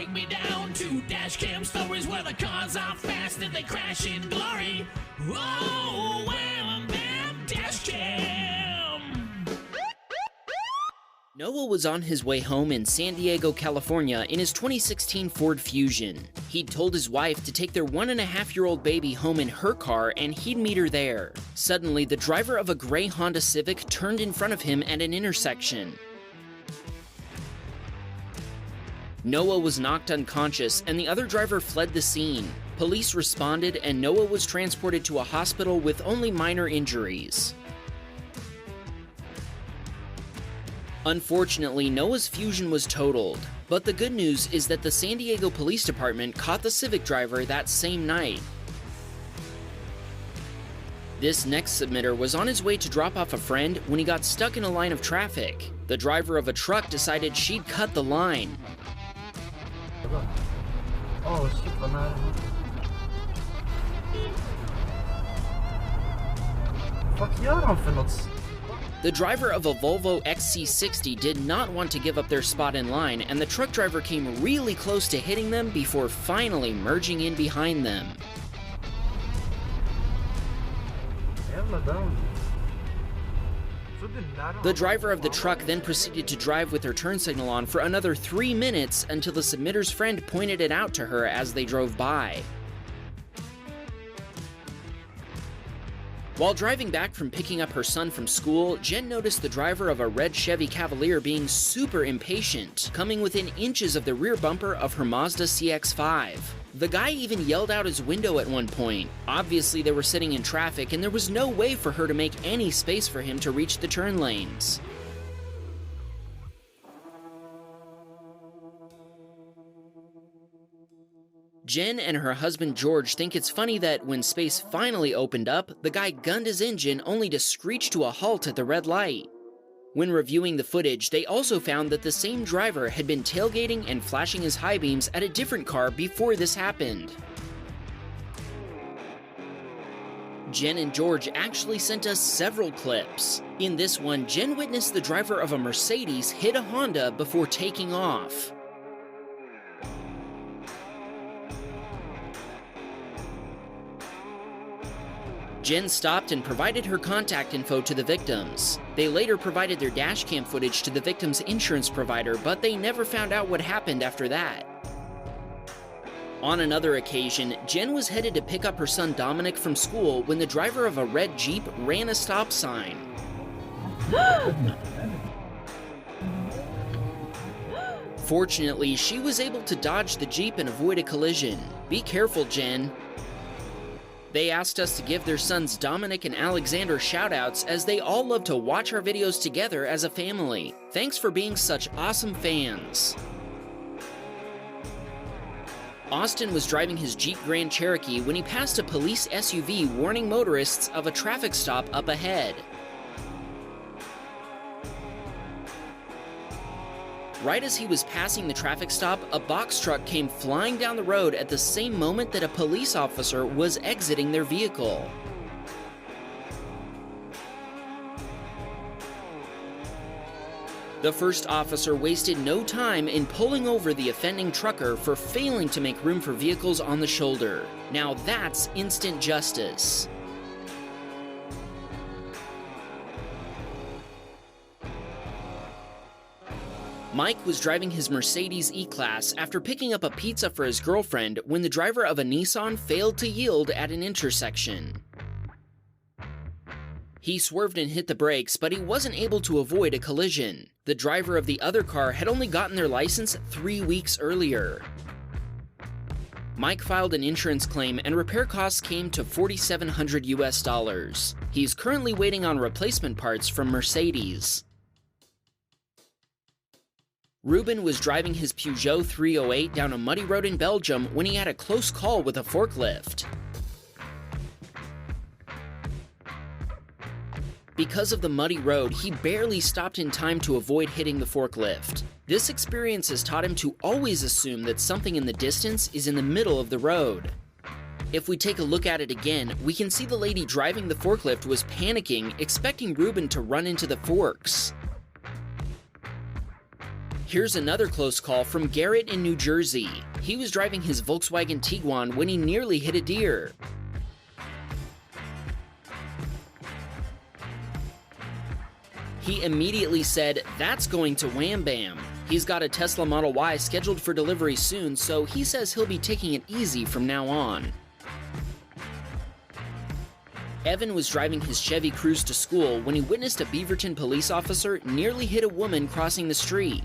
take me down to Dashcam stories where the cars are fast and they crash in glory. Oh, wham, bam, Dashcam! Noah was on his way home in San Diego, California in his 2016 Ford Fusion. He'd told his wife to take their 1.5-year-old baby home in her car and he'd meet her there. Suddenly, the driver of a gray Honda Civic turned in front of him at an intersection. Noah was knocked unconscious and the other driver fled the scene. Police responded and Noah was transported to a hospital with only minor injuries. Unfortunately, Noah's Fusion was totaled, but the good news is that the San Diego Police Department caught the Civic driver that same night. This next submitter was on his way to drop off a friend when he got stuck in a line of traffic. The driver of a truck decided she'd cut the line. Oh shit, banana. Fuck gör han för något? The driver of a Volvo XC60 did not want to give up their spot in line, and the truck driver came really close to hitting them before finally merging in behind them. The driver of the truck then proceeded to drive with her turn signal on for another 3 minutes until the submitter's friend pointed it out to her as they drove by. While driving back from picking up her son from school, Jen noticed the driver of a red Chevy Cavalier being super impatient, coming within inches of the rear bumper of her Mazda CX-5. The guy even yelled out his window at one point. Obviously, they were sitting in traffic and there was no way for her to make any space for him to reach the turn lanes. Jen and her husband George think it's funny that when space finally opened up, the guy gunned his engine only to screech to a halt at the red light. When reviewing the footage, they also found that the same driver had been tailgating and flashing his high beams at a different car before this happened. Jen and George actually sent us several clips. In this one, Jen witnessed the driver of a Mercedes hit a Honda before taking off. Jen stopped and provided her contact info to the victims. They later provided their dashcam footage to the victim's insurance provider, but they never found out what happened after that. On another occasion, Jen was headed to pick up her son Dominic from school when the driver of a red Jeep ran a stop sign. Fortunately, she was able to dodge the Jeep and avoid a collision. Be careful, Jen. They asked us to give their sons Dominic and Alexander shoutouts as they all love to watch our videos together as a family. Thanks for being such awesome fans. Austin was driving his Jeep Grand Cherokee when he passed a police SUV warning motorists of a traffic stop up ahead. Right as he was passing the traffic stop, a box truck came flying down the road at the same moment that a police officer was exiting their vehicle. The first officer wasted no time in pulling over the offending trucker for failing to make room for vehicles on the shoulder. Now that's instant justice. Mike was driving his Mercedes E-Class after picking up a pizza for his girlfriend when the driver of a Nissan failed to yield at an intersection. He swerved and hit the brakes, but he wasn't able to avoid a collision. The driver of the other car had only gotten their license 3 weeks earlier. Mike filed an insurance claim and repair costs came to $4,700 US. He's currently waiting on replacement parts from Mercedes. Ruben was driving his Peugeot 308 down a muddy road in Belgium when he had a close call with a forklift. Because of the muddy road, he barely stopped in time to avoid hitting the forklift. This experience has taught him to always assume that something in the distance is in the middle of the road. If we take a look at it again, we can see the lady driving the forklift was panicking, expecting Ruben to run into the forks. Here's another close call from Garrett in New Jersey. He was driving his Volkswagen Tiguan when he nearly hit a deer. He immediately said, "That's going to Wham Bam." He's got a Tesla Model Y scheduled for delivery soon, so he says he'll be taking it easy from now on. Evan was driving his Chevy Cruze to school when he witnessed a Beaverton police officer nearly hit a woman crossing the street.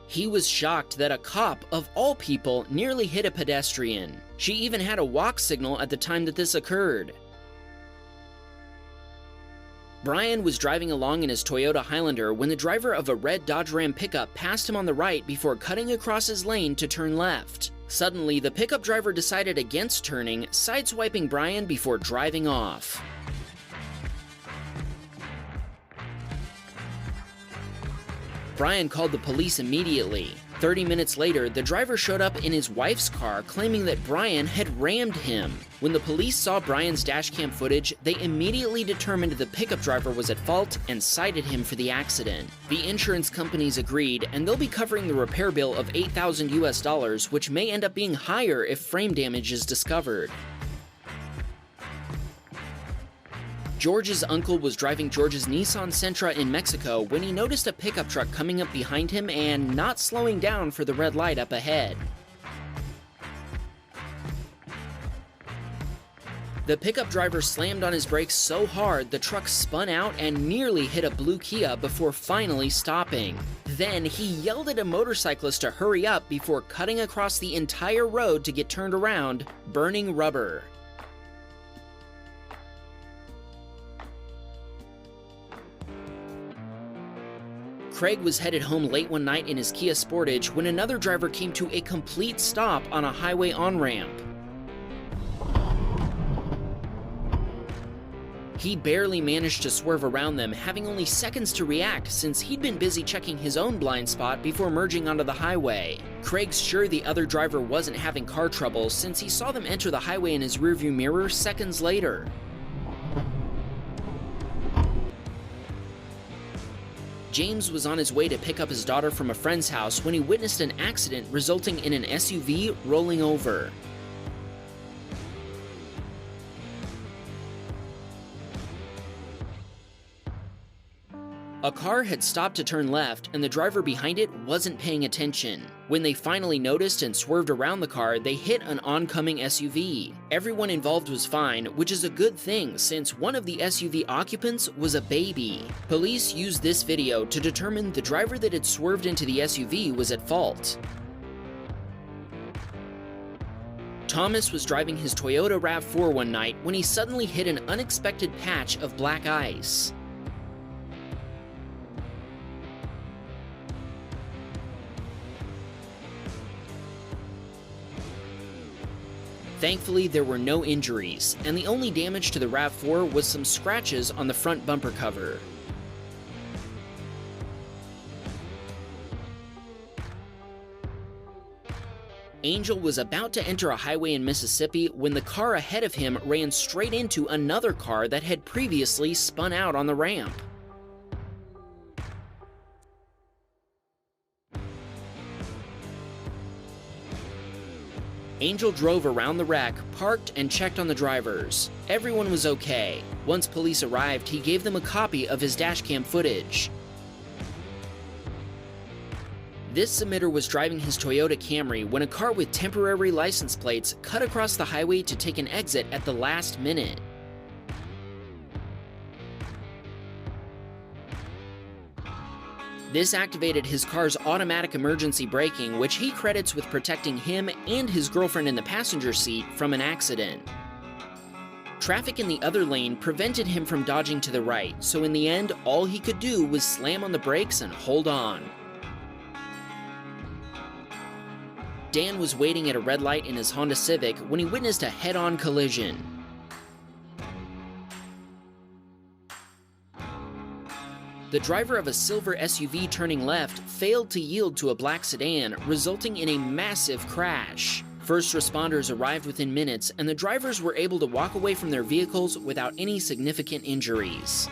He was shocked that a cop, of all people, nearly hit a pedestrian. She even had a walk signal at the time that this occurred. Brian was driving along in his Toyota Highlander when the driver of a red Dodge Ram pickup passed him on the right before cutting across his lane to turn left. Suddenly, the pickup driver decided against turning, sideswiping Brian before driving off. Brian called the police immediately. 30 minutes later, the driver showed up in his wife's car claiming that Brian had rammed him. When the police saw Brian's dashcam footage, they immediately determined the pickup driver was at fault and cited him for the accident. The insurance companies agreed, and they'll be covering the repair bill of $8,000 US, which may end up being higher if frame damage is discovered. George's uncle was driving George's Nissan Sentra in Mexico when he noticed a pickup truck coming up behind him and not slowing down for the red light up ahead. The pickup driver slammed on his brakes so hard the truck spun out and nearly hit a blue Kia before finally stopping. Then he yelled at a motorcyclist to hurry up before cutting across the entire road to get turned around, burning rubber. Craig was headed home late one night in his Kia Sportage when another driver came to a complete stop on a highway on-ramp. He barely managed to swerve around them, having only seconds to react since he'd been busy checking his own blind spot before merging onto the highway. Craig's sure the other driver wasn't having car trouble since he saw them enter the highway in his rearview mirror seconds later. James was on his way to pick up his daughter from a friend's house when he witnessed an accident resulting in an SUV rolling over. A car had stopped to turn left, and the driver behind it wasn't paying attention. When they finally noticed and swerved around the car, they hit an oncoming SUV. Everyone involved was fine, which is a good thing since one of the SUV occupants was a baby. Police used this video to determine the driver that had swerved into the SUV was at fault. Thomas was driving his Toyota RAV4 one night when he suddenly hit an unexpected patch of black ice. Thankfully, there were no injuries, and the only damage to the RAV4 was some scratches on the front bumper cover. Angel was about to enter a highway in Mississippi when the car ahead of him ran straight into another car that had previously spun out on the ramp. Angel drove around the wreck, parked, and checked on the drivers. Everyone was okay. Once police arrived, he gave them a copy of his dashcam footage. This submitter was driving his Toyota Camry when a car with temporary license plates cut across the highway to take an exit at the last minute. This activated his car's automatic emergency braking, which he credits with protecting him and his girlfriend in the passenger seat from an accident. Traffic in the other lane prevented him from dodging to the right, so in the end, all he could do was slam on the brakes and hold on. Dan was waiting at a red light in his Honda Civic when he witnessed a head-on collision. The driver of a silver SUV turning left failed to yield to a black sedan, resulting in a massive crash. First responders arrived within minutes, and the drivers were able to walk away from their vehicles without any significant injuries.